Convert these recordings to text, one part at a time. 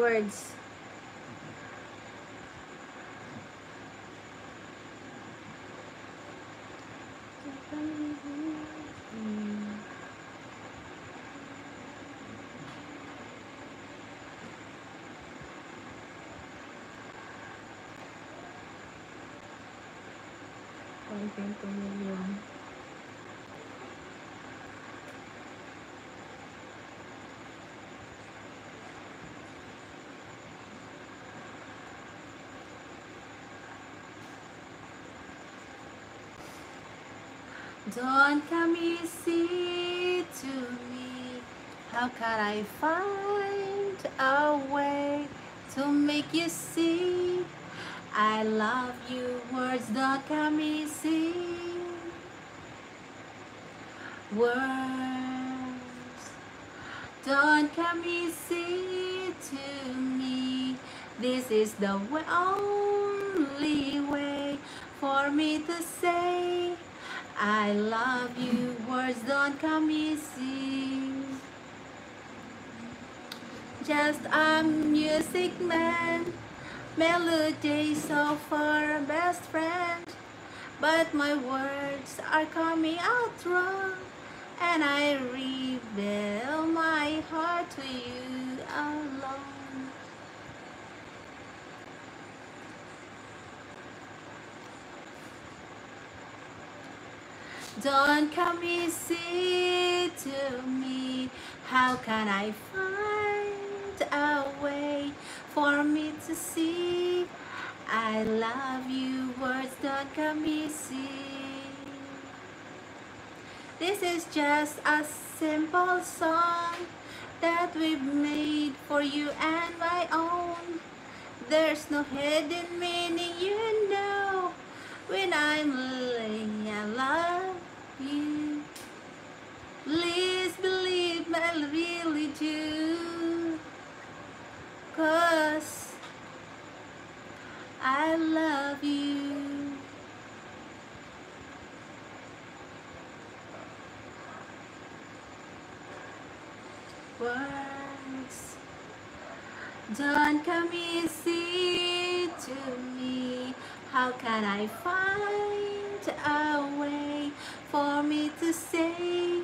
Words. $1.2 million. Don't come easy to me. How can I find a way to make you see I love you? Words don't come easy. Words don't come easy to me. This is the only way for me to say I love you. Words don't come easy. Just a music man, melody so far a best friend. But my words are coming out wrong, and I reveal my heart to you alone. Don't come easy to me. How can I find a way for me to see I love you? Words don't come easy. This is just a simple song that we've made for you and my own. There's no hidden meaning, you know, when I'm laying I love you. Please believe me, I really do, 'cause I love you. Words don't come easy to me. How can I find a way for me to say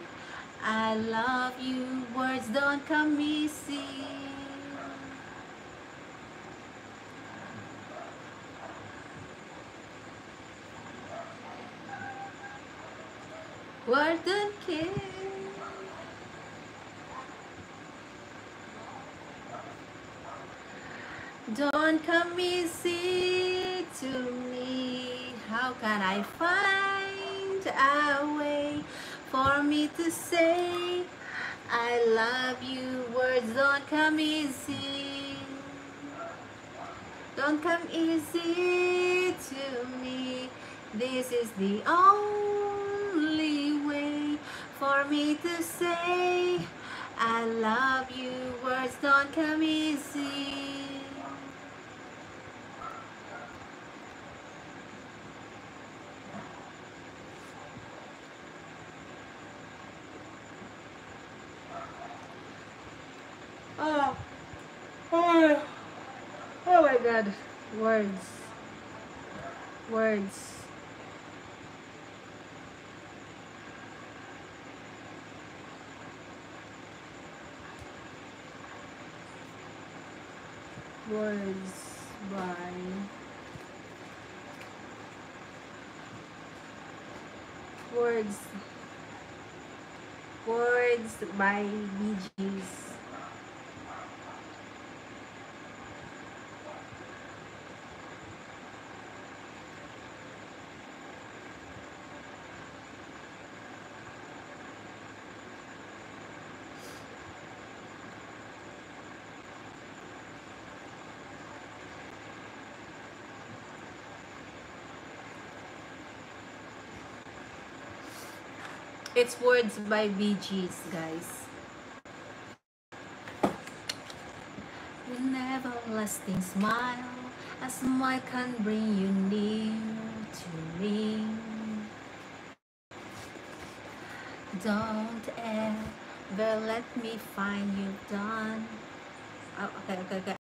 I love you? Words don't come easy. Words don't care. Don't come easy to me. How can I find a way for me to say I love you? Words don't come easy. Don't come easy to me. This is the only way for me to say I love you. Words don't come easy. Oh, oh, oh my God. Words. Words. Words by Words. Words by Bee Gees. It's Words by Bee Gees, guys. An everlasting smile, a smile can bring you near to me. Don't ever let me find you done. Oh, okay.